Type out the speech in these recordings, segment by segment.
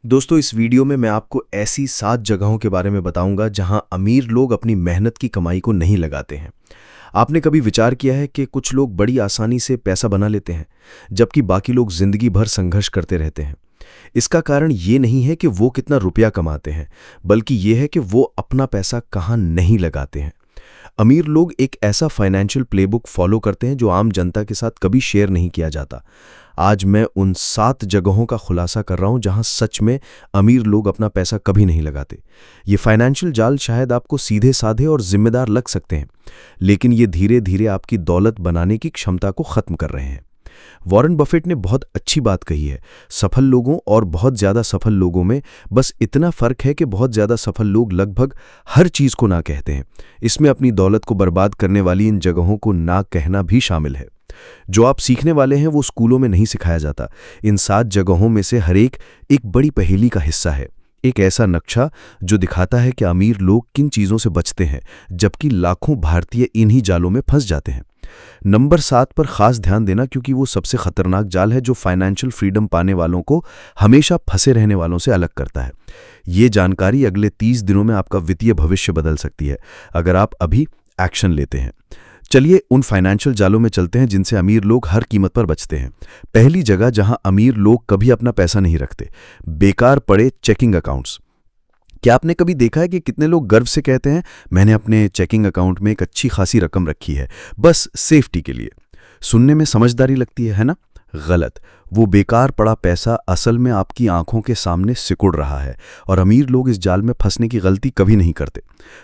दोस्तों, इस वीडियो में मैं आपको ऐसी 7 जगहों के बारे में बताऊंगा जहां अमीर लोग अपनी मेहनत की कमाई को नहीं लगाते हैं। आपने कभी विचार किया है कि कुछ लोग बड़ी आसानी से पैसा बना लेते हैं, जबकि बाकी लोग जिंदगी भर संघर्ष करते रहते हैं? इसका कारण ये नहीं है कि वो कितना रुपया कमाते हैं, बल्कि ये है कि वो अपना पैसा कहाँ नहीं लगाते हैं। अमीर लोग एक ऐसा फाइनेंशियल प्लेबुक फॉलो करते हैं जो आम जनता के साथ कभी शेयर नहीं किया जाता। आज मैं उन 7 जगहों का खुलासा कर रहा हूं जहां सच में अमीर लोग अपना पैसा कभी नहीं लगाते। ये फाइनेंशियल जाल शायद आपको सीधे साधे और जिम्मेदार लग सकते हैं, लेकिन ये धीरे धीरे आपकी दौलत बनाने की क्षमता को खत्म कर रहे हैं। वॉरेन बफेट ने बहुत अच्छी बात कही है, सफल लोगों और बहुत ज्यादा सफल लोगों में बस इतना फर्क है कि बहुत ज्यादा सफल लोग लगभग हर चीज को ना कहते हैं। इसमें अपनी दौलत को बर्बाद करने वाली इन जगहों को ना कहना भी शामिल है। जो आप सीखने वाले हैं वो स्कूलों में नहीं सिखाया जाता। इन 7 जगहों में से हर एक बड़ी पहेली का हिस्सा है, एक ऐसा नक्शा जो दिखाता है कि अमीर लोग किन चीजों से बचते हैं, जबकि लाखों भारतीय इन्हीं जालों में फंस जाते हैं। नंबर 7 पर खास ध्यान देना, क्योंकि वो सबसे खतरनाक जाल है जो फाइनेंशियल फ्रीडम पाने वालों को हमेशा फंसे रहने वालों से अलग करता है। ये जानकारी अगले 30 दिनों में आपका वित्तीय भविष्य बदल सकती है, अगर आप अभी एक्शन लेते हैं। चलिए उन फाइनेंशियल जालों में चलते हैं जिनसे अमीर लोग हर कीमत पर बचते हैं। पहली जगह जहां अमीर लोग कभी अपना पैसा नहीं रखते, बेकार पड़े चेकिंग अकाउंट्स। क्या आपने कभी देखा है कि कितने लोग गर्व से कहते हैं, मैंने अपने चेकिंग अकाउंट में एक अच्छी खासी रकम रखी है, बस सेफ्टी के लिए। सुनने में समझदारी लगती है ना? गलत। वो बेकार पड़ा पैसा असल में आपकी आंखों के सामने सिकुड़ रहा है, और अमीर लोग इस जाल में फंसने की गलती कभी नहीं करते।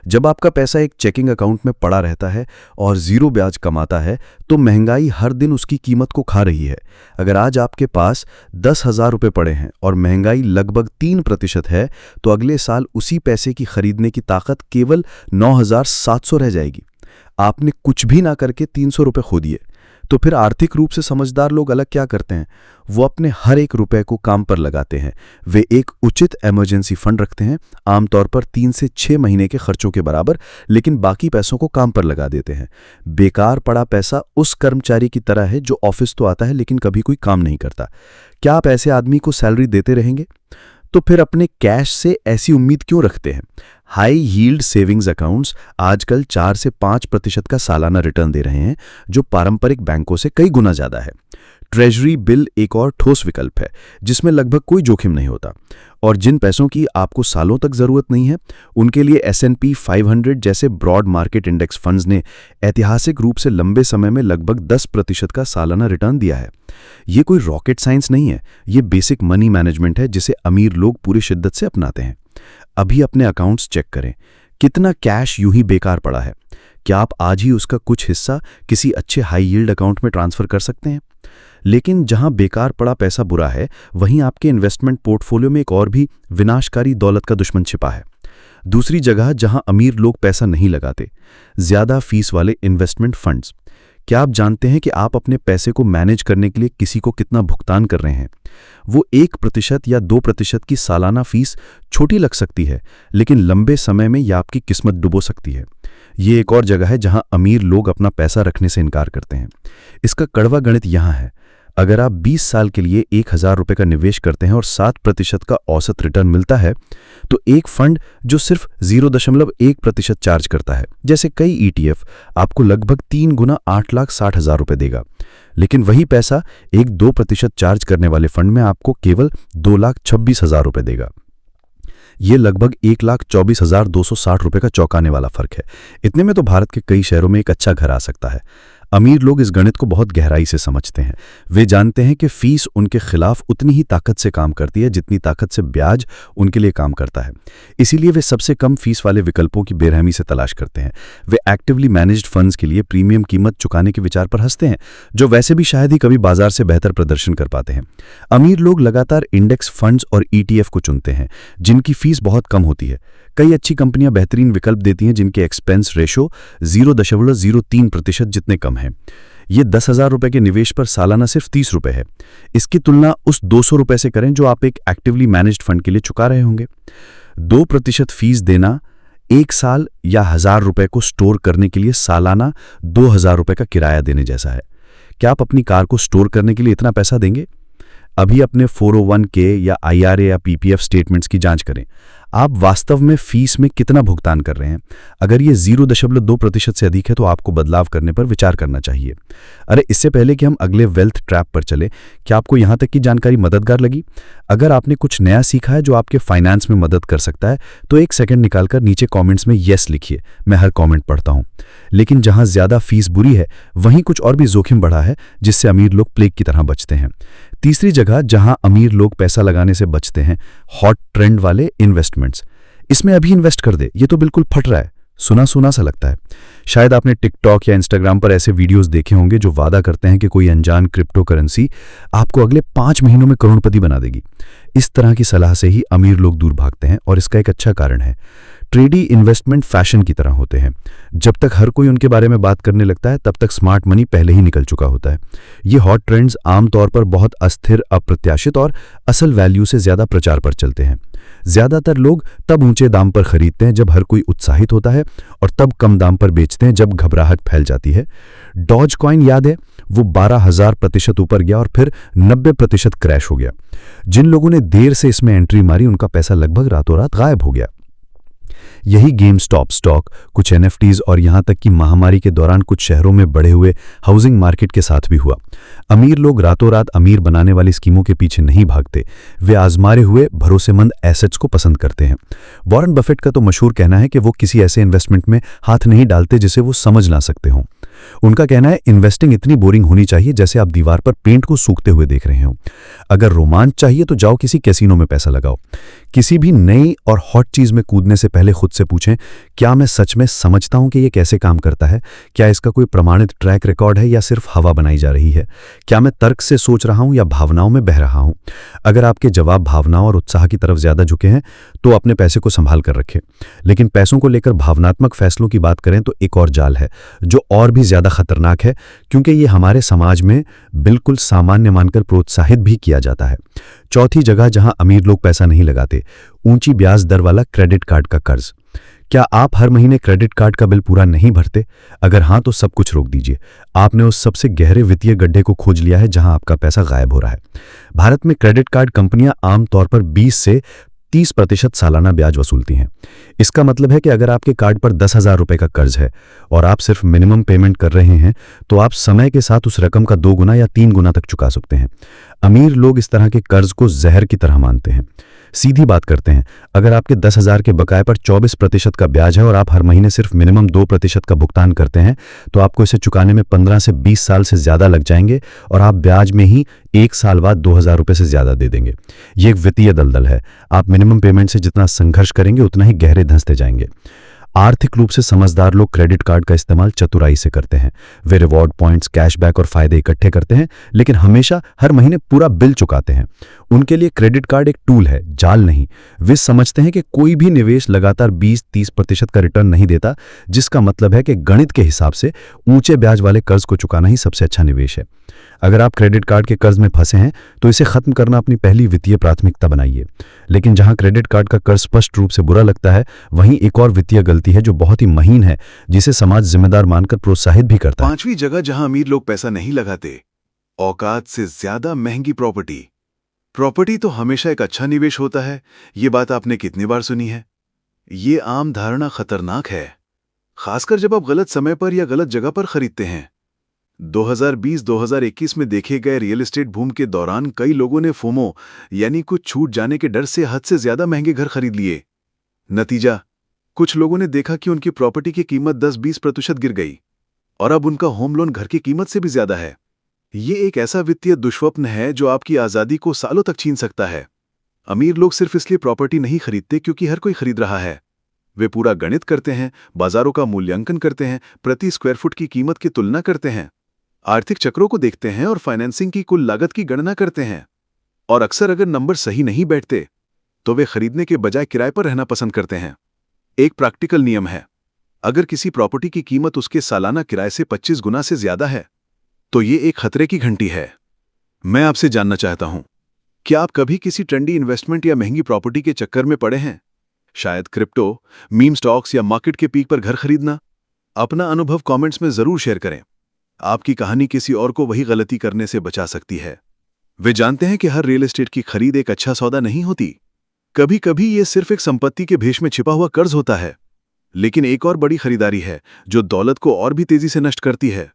जब आपका पैसा एक चेकिंग अकाउंट में पड़ा रहता है और 0 ब्याज कमाता है, तो महंगाई हर दिन उसकी कीमत को खा रही है। अगर आज आपके पास 10,000 रुपये पड़े हैं और महंगाई लगभग 3% है, तो अगले साल उसी पैसे की खरीदने की ताकत केवल 9,700 रह जाएगी। आपने कुछ भी ना करके 300 रुपये खो दिए। तो फिर आर्थिक रूप से समझदार लोग अलग क्या करते हैं? वो अपने हर एक रुपए को काम पर लगाते हैं। वे एक उचित इमरजेंसी फंड रखते हैं, आमतौर पर 3 से 6 महीने के खर्चों के बराबर, लेकिन बाकी पैसों को काम पर लगा देते हैं। बेकार पड़ा पैसा उस कर्मचारी की तरह है जो ऑफिस तो आता है लेकिन कभी कोई काम नहीं करता। क्या आप ऐसे आदमी को सैलरी देते रहेंगे? तो फिर अपने कैश से ऐसी उम्मीद क्यों रखते हैं? हाई यील्ड सेविंग्स अकाउंट्स आजकल 4 से 5% का सालाना रिटर्न दे रहे हैं, जो पारंपरिक बैंकों से कई गुना ज्यादा है। ट्रेजरी बिल एक और ठोस विकल्प है जिसमें लगभग कोई जोखिम नहीं होता, और जिन पैसों की आपको सालों तक जरूरत नहीं है, उनके लिए S&P 500 जैसे ब्रॉड मार्केट इंडेक्स फंड्स ने ऐतिहासिक रूप से लंबे समय में लगभग 10% का सालाना रिटर्न दिया है। ये कोई रॉकेट साइंस नहीं है, ये बेसिक मनी मैनेजमेंट है जिसे अमीर लोग पूरी शिद्दत से अपनाते हैं। अभी अपने अकाउंट्स चेक करें, कितना कैश यूं ही बेकार पड़ा है। क्या आप आज ही उसका कुछ हिस्सा किसी अच्छे हाई यील्ड अकाउंट में ट्रांसफर कर सकते हैं? लेकिन जहां बेकार पड़ा पैसा बुरा है, वहीं आपके इन्वेस्टमेंट पोर्टफोलियो में एक और भी विनाशकारी दौलत का दुश्मन छिपा है। दूसरी जगह जहां अमीर लोग पैसा नहीं लगाते, ज्यादा फीस वाले इन्वेस्टमेंट फंड्स। क्या आप जानते हैं कि आप अपने पैसे को मैनेज करने के लिए किसी को कितना भुगतान कर रहे हैं? वो 1% या 2% की सालाना फीस छोटी लग सकती है, लेकिन लंबे समय में यह आपकी किस्मत डुबो सकती है। ये एक और जगह है जहां अमीर लोग अपना पैसा रखने से इनकार करते हैं। इसका कड़वा गणित यहाँ है। अगर आप 20 साल के लिए 1,000 रुपये का निवेश करते हैं और 7% का औसत रिटर्न मिलता है, तो एक फंड जो सिर्फ 0.1% चार्ज करता है, जैसे कई ETF, आपको लगभग 3 गुना 8,60,000 रुपये देगा। लेकिन वही पैसा एक 2% चार्ज करने वाले फंड में आपको केवल 2,26,000 रुपये देगा। ये लगभग 1,24,260 रुपये का चौंकाने वाला फर्क है। इतने में तो भारत के कई शहरों में एक अच्छा घर आ सकता है। अमीर लोग इस गणित को बहुत गहराई से समझते हैं। वे जानते हैं कि फीस उनके खिलाफ उतनी ही ताकत से काम करती है जितनी ताकत से ब्याज उनके लिए काम करता है। इसीलिए वे सबसे कम फीस वाले विकल्पों की बेरहमी से तलाश करते हैं। वे एक्टिवली मैनेज्ड फंड्स के लिए प्रीमियम कीमत चुकाने के विचार पर हंसते हैं, जो वैसे भी शायद ही कभी बाजार से बेहतर प्रदर्शन कर पाते हैं। अमीर लोग लगातार इंडेक्स फंड्स और ETF को चुनते हैं जिनकी फीस बहुत कम होती है। कई अच्छी कंपनियां बेहतरीन विकल्प देती हैं जिनके एक्सपेंस रेशो 0.03% जितने कम है। ये 10,000 रुपये के निवेश पर सालाना सिर्फ 30 रुपये है। इसकी तुलना उस 200 रुपये से करें जो आप एक एक्टिवली मैनेज्ड फंड के लिए चुका रहे होंगे। 2% फीस देना 1 साल या 1,000 रुपये को स्टोर करने के लिए सालाना 2,000 रुपये का किराया देने जैसा है। क्या आप अपनी कार को स्टोर करने के लिए इतना पैसा देंगे? अभी अपने 401k या IRA या PPF स्टेटमेंट्स की जांच करें। आप वास्तव में फीस में कितना भुगतान कर रहे हैं? अगर ये 0.2% से अधिक है तो आपको बदलाव करने पर विचार करना चाहिए। अरे, इससे पहले कि हम अगले वेल्थ ट्रैप पर चले, क्या आपको यहाँ तक की जानकारी मददगार लगी? अगर आपने कुछ नया सीखा है जो आपके फाइनेंस में मदद कर सकता है तो एक सेकंड निकालकर नीचे कमेंट्स में यस लिखिए। मैं हर कमेंट पढ़ता हूँ। लेकिन जहाँ ज़्यादा फीस बुरी है वहीं कुछ और भी जोखिम बढ़ा है जिससे अमीर लोग प्लेग की तरह बचते हैं। तीसरी जगह जहां अमीर लोग पैसा लगाने से बचते हैं, हॉट ट्रेंड वाले इन्वेस्टमेंट्स। इसमें अभी इन्वेस्ट कर दे, ये तो बिल्कुल फट रहा है। सुना सुना सा लगता है। शायद आपने टिकटॉक या इंस्टाग्राम पर ऐसे वीडियोस देखे होंगे जो वादा करते हैं कि कोई अनजान क्रिप्टो करेंसी आपको अगले 5 महीनों में करोड़पति बना देगी। इस तरह की सलाह से ही अमीर लोग दूर भागते हैं और इसका एक अच्छा कारण है। ट्रेडी इन्वेस्टमेंट फैशन की तरह होते हैं। जब तक हर कोई उनके बारे में बात करने लगता है तब तक स्मार्ट मनी पहले ही निकल चुका होता है। ये हॉट ट्रेंड्स आमतौर पर बहुत अस्थिर, अप्रत्याशित और असल वैल्यू से ज्यादा प्रचार पर चलते हैं। ज्यादातर लोग तब ऊंचे दाम पर खरीदते हैं जब हर कोई उत्साहित होता है और तब कम दाम पर बेचते हैं जब घबराहट फैल जाती है। डॉज कॉइन याद है? वो 12,000% ऊपर गया और फिर 90% क्रैश हो गया। जिन लोगों ने देर से इसमें एंट्री मारी उनका पैसा लगभग रातों रात गायब हो गया। यही गेम स्टॉप स्टॉक, कुछ NFTs और यहां तक कि महामारी के दौरान कुछ शहरों में बढ़े हुए हाउसिंग मार्केट के साथ भी हुआ। अमीर लोग रातों रात अमीर बनाने वाली स्कीमों के पीछे नहीं भागते, वे आजमाए हुए भरोसेमंद एसेट्स को पसंद करते हैं। वॉरेन बफेट का तो मशहूर कहना है कि वो किसी ऐसे इन्वेस्टमेंट में हाथ नहीं डालते जिसे वो समझ ना सकते हों। उनका कहना है, इन्वेस्टिंग इतनी बोरिंग होनी चाहिए जैसे आप दीवार पर पेंट को सूखते हुए देख रहे हो। अगर रोमांच चाहिए तो जाओ किसी कैसीनो में पैसा लगाओ। किसी भी नई और हॉट चीज में कूदने से पहले खुद से पूछें, क्या मैं सच में समझता हूं कि यह कैसे काम करता है? क्या इसका कोई प्रमाणित ट्रैक रिकॉर्ड है या सिर्फ हवा बनाई जा रही है? क्या मैं तर्क से सोच रहा हूं या भावनाओं में बह रहा हूं? अगर आपके जवाब भावनाओं और उत्साह की तरफ ज्यादा झुके हैं तो अपने पैसे को संभाल कर रखें। लेकिन पैसों को लेकर भावनात्मक फैसलों की बात करें तो एक और जाल है जो और भी ज्यादा खतरनाक है, क्योंकि ये हमारे समाज में बिल्कुल सामान्य मानकर प्रोत्साहित भी किया जाता है। चौथी जगह जहां अमीर लोग पैसा नहीं लगाते, ऊंची ब्याज दर वाला क्रेडिट कार्ड का कर्ज। क्या आप हर महीने क्रेडिट कार्ड का बिल पूरा नहीं भरते? अगर हां तो सब कुछ रोक दीजिए। आपने उस सबसे गहरे वित्तीय गड्ढे को खोज लिया है जहां आपका पैसा गायब हो रहा है। भारत में क्रेडिट कार्ड कंपनियां आमतौर पर 20 से 30% सालाना ब्याज वसूलती हैं। इसका मतलब है कि अगर आपके कार्ड पर 10,000 रुपए का कर्ज है और आप सिर्फ मिनिमम पेमेंट कर रहे हैं तो आप समय के साथ उस रकम का 2 गुना या 3 गुना तक चुका सकते हैं। अमीर लोग इस तरह के कर्ज को जहर की तरह मानते हैं। सीधी बात करते हैं, अगर आपके 10,000 के बकाये पर 24% का ब्याज है और आप हर महीने सिर्फ मिनिमम 2% का भुगतान करते हैं तो आपको इसे चुकाने में 15 से 20 साल से ज्यादा लग जाएंगे और आप ब्याज में ही 1 साल बाद 2,000 रुपए से ज्यादा दे देंगे। ये एक वित्तीय दलदल है। आप मिनिमम पेमेंट से जितना संघर्ष करेंगे उतना ही गहरे धंसते जाएंगे। आर्थिक रूप से समझदार लोग क्रेडिट कार्ड का इस्तेमाल चतुराई से करते हैं। वे रिवॉर्ड पॉइंट्स, कैशबैक और फायदे इकट्ठे करते हैं, लेकिन हमेशा हर महीने पूरा बिल चुकाते हैं। उनके लिए क्रेडिट कार्ड एक टूल है, जाल नहीं। वे समझते हैं कि कोई भी निवेश लगातार 20-30% का रिटर्न नहीं देता, जिसका मतलब है कि गणित के हिसाब से ऊंचे ब्याज वाले कर्ज को चुकाना ही सबसे अच्छा निवेश है। अगर आप क्रेडिट कार्ड के कर्ज में फंसे हैं तो इसे खत्म करना अपनी पहली वित्तीय प्राथमिकता बनाइए। लेकिन जहां क्रेडिट कार्ड का कर्ज स्पष्ट रूप से बुरा लगता है, वहीं एक और वित्तीय गलती है जो बहुत ही महीन है, जिसे समाज जिम्मेदार मानकर प्रोत्साहित भी करता है। 5वीं जगह जहां अमीर लोग पैसा नहीं लगाते, औकात से ज्यादा महंगी प्रॉपर्टी। प्रॉपर्टी तो हमेशा एक अच्छा निवेश होता है, ये बात आपने कितनी बार सुनी है? ये आम धारणा खतरनाक है, खासकर जब आप गलत समय पर या गलत जगह पर खरीदते हैं। 2020-2021 में देखे गए रियल एस्टेट बूम के दौरान कई लोगों ने फोमो यानी कुछ छूट जाने के डर से हद से ज्यादा महंगे घर खरीद लिए। नतीजा, कुछ लोगों ने देखा कि उनकी प्रॉपर्टी की कीमत 10-20% गिर गई और अब उनका होम लोन घर की कीमत से भी ज्यादा है। ये एक ऐसा वित्तीय दुष्स्वप्न है जो आपकी आजादी को सालों तक छीन सकता है। अमीर लोग सिर्फ इसलिए प्रॉपर्टी नहीं खरीदते क्योंकि हर कोई खरीद रहा है। वे पूरा गणित करते हैं, बाजारों का मूल्यांकन करते हैं, प्रति स्क्वायर फुट की कीमत की तुलना करते हैं, आर्थिक चक्रों को देखते हैं और फाइनेंसिंग की कुल लागत की गणना करते हैं। और अक्सर अगर नंबर सही नहीं बैठते तो वे खरीदने के बजाय किराए पर रहना पसंद करते हैं। एक प्रैक्टिकल नियम है, अगर किसी प्रॉपर्टी की कीमत उसके सालाना किराए से 25 गुना से ज्यादा है तो ये एक खतरे की घंटी है। मैं आपसे जानना चाहता हूं, क्या आप कभी किसी ट्रेंडी इन्वेस्टमेंट या महंगी प्रॉपर्टी के चक्कर में पड़े हैं? शायद क्रिप्टो, मीम स्टॉक्स या मार्केट के पीक पर घर खरीदना? अपना अनुभव कमेंट्स में जरूर शेयर करें। आपकी कहानी किसी और को वही गलती करने से बचा सकती है। वे जानते हैं कि हर रियल एस्टेट की खरीद एक अच्छा सौदा नहीं होती। कभी कभी ये सिर्फ एक संपत्ति के भेष में छिपा हुआ कर्ज होता है। लेकिन एक और बड़ी खरीदारी है जो दौलत को और भी तेजी से नष्ट करती है।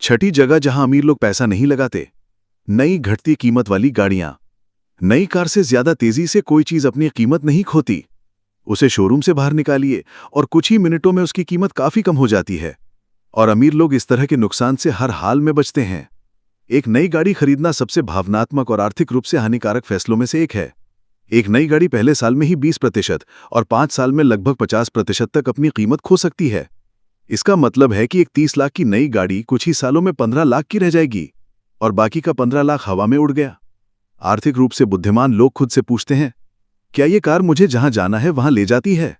छठी जगह जहां अमीर लोग पैसा नहीं लगाते, नई घटती कीमत वाली गाड़ियां। नई कार से ज्यादा तेजी से कोई चीज अपनी कीमत नहीं खोती। उसे शोरूम से बाहर निकालिए और कुछ ही मिनटों में उसकी कीमत काफी कम हो जाती है। और अमीर लोग इस तरह के नुकसान से हर हाल में बचते हैं। एक नई गाड़ी खरीदना सबसे भावनात्मक और आर्थिक रूप से हानिकारक फैसलों में से एक है। एक नई गाड़ी पहले साल में ही 20% और 5 साल में लगभग 50% तक अपनी कीमत खो सकती है। इसका मतलब है कि एक 30 लाख की नई गाड़ी कुछ ही सालों में 15 लाख की रह जाएगी और बाकी का 15 लाख हवा में उड़ गया। आर्थिक रूप से बुद्धिमान लोग खुद से पूछते हैं, क्या ये कार मुझे जहां जाना है वहां ले जाती है,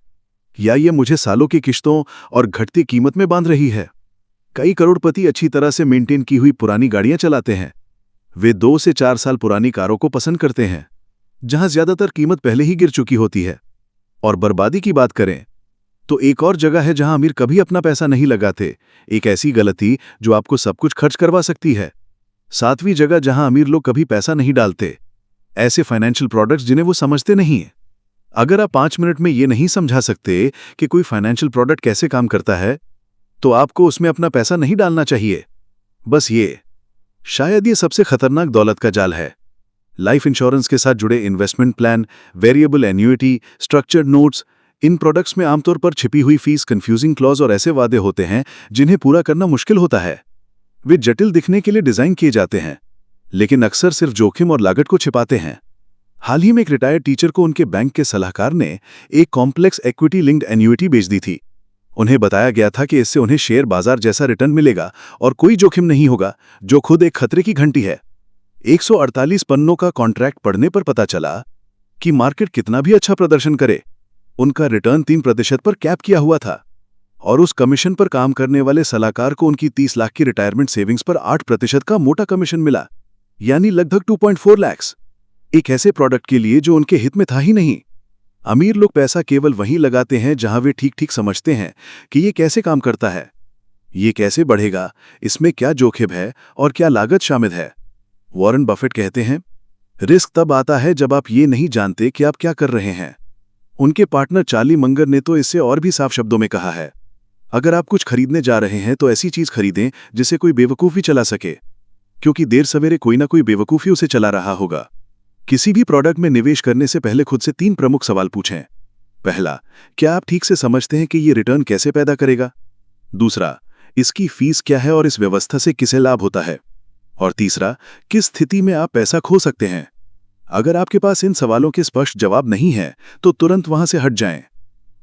या ये मुझे सालों की किश्तों और घटती कीमत में बांध रही है? कई करोड़पति अच्छी तरह से मेंटेन की हुई पुरानी गाड़ियां चलाते हैं। वे 2 से 4 साल पुरानी कारों को पसंद करते हैं, जहां ज्यादातर कीमत पहले ही गिर चुकी होती है। और बर्बादी की बात करें तो एक और जगह है जहां अमीर कभी अपना पैसा नहीं लगाते, एक ऐसी गलती जो आपको सब कुछ खर्च करवा सकती है। 7वीं जगह जहां अमीर लोग कभी पैसा नहीं डालते, ऐसे फाइनेंशियल प्रोडक्ट्स जिन्हें वो समझते नहीं है। अगर आप 5 मिनट में ये नहीं समझा सकते कि कोई फाइनेंशियल प्रोडक्ट कैसे काम करता है, तो आपको उसमें अपना पैसा नहीं डालना चाहिए। बस ये शायद ये सबसे खतरनाक दौलत का जाल है। लाइफ इंश्योरेंस के साथ जुड़े investment plan, variable annuity, structured notes, इन प्रोडक्ट्स में आमतौर पर छिपी हुई फीस, कंफ्यूजिंग क्लॉज और ऐसे वादे होते हैं जिन्हें पूरा करना मुश्किल होता है। वे जटिल दिखने के लिए डिजाइन किए जाते हैं, लेकिन अक्सर सिर्फ जोखिम और लागत को छिपाते हैं। हाल ही में एक रिटायर्ड टीचर को उनके बैंक के सलाहकार ने एक कॉम्प्लेक्स इक्विटी लिंक्ड एन्युइटी बेच दी थी। उन्हें बताया गया था कि इससे उन्हें शेयर बाजार जैसा रिटर्न मिलेगा और कोई जोखिम नहीं होगा, जो खुद एक खतरे की घंटी है। 148 पन्नों का कॉन्ट्रैक्ट पढ़ने पर पता चला कि मार्केट कितना भी अच्छा प्रदर्शन करे, उनका रिटर्न 3% पर कैप किया हुआ था और उस कमीशन पर काम करने वाले सलाहकार को उनकी 30 लाख की रिटायरमेंट सेविंग्स पर 8% का मोटा कमीशन मिला, यानी लगभग 2.4 लाख। एक ऐसे प्रोडक्ट के लिए जो उनके हित में था ही नहीं। अमीर लोग पैसा केवल वहीं लगाते हैं जहां वे ठीक-ठीक समझते हैं कि ये कैसे काम करता है, ये कैसे बढ़ेगा, इसमें क्या जोखिम है और क्या लागत शामिल है। वॉरेन बफेट कहते हैं, रिस्क तब आता है जब आप ये नहीं जानते कि आप क्या कर रहे हैं। उनके पार्टनर चार्ली मंगर ने तो इससे और भी साफ शब्दों में कहा है, अगर आप कुछ खरीदने जा रहे हैं तो ऐसी चीज खरीदें जिसे कोई बेवकूफ भी चला सके, क्योंकि देर सवेरे कोई ना कोई बेवकूफी उसे चला रहा होगा। किसी भी प्रोडक्ट में निवेश करने से पहले खुद से 3 प्रमुख सवाल पूछें। पहला, क्या आप ठीक से समझते हैं कि ये रिटर्न कैसे पैदा करेगा? दूसरा, इसकी फीस क्या है और इस व्यवस्था से किसे लाभ होता है? और तीसरा, किस स्थिति में आप पैसा खो सकते हैं? अगर आपके पास इन सवालों के स्पष्ट जवाब नहीं है तो तुरंत वहां से हट जाएं।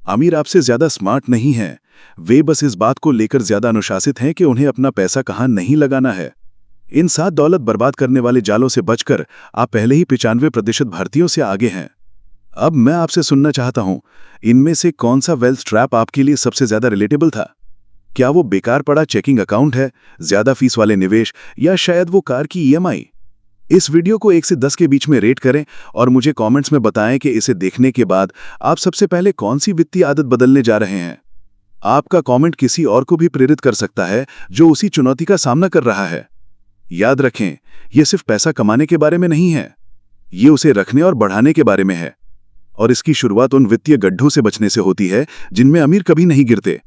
अमीर आपसे ज्यादा स्मार्ट नहीं हैं, वे बस इस बात को लेकर ज्यादा अनुशासित हैं कि उन्हें अपना पैसा कहां नहीं लगाना है। इन 7 दौलत बर्बाद करने वाले जालों से बचकर आप पहले ही 95% भारतीयों से आगे हैं। अब मैं आपसे सुनना चाहता हूं, इनमें से कौन सा वेल्थ ट्रैप आपके लिए सबसे ज्यादा रिलेटेबल था? क्या वो बेकार पड़ा चेकिंग अकाउंट है, ज्यादा फीस वाले निवेश, या शायद वो कार की ईएमआई? इस वीडियो को 1 से 10 के बीच में रेट करें और मुझे कमेंट्स में बताएं कि इसे देखने के बाद आप सबसे पहले कौन सी वित्तीय आदत बदलने जा रहे हैं। आपका कमेंट किसी और को भी प्रेरित कर सकता है जो उसी चुनौती का सामना कर रहा है। याद रखें, यह सिर्फ पैसा कमाने के बारे में नहीं है, ये उसे रखने और बढ़ाने के बारे में है। और इसकी शुरुआत उन वित्तीय गड्ढों से बचने से होती है जिनमें अमीर कभी नहीं गिरते।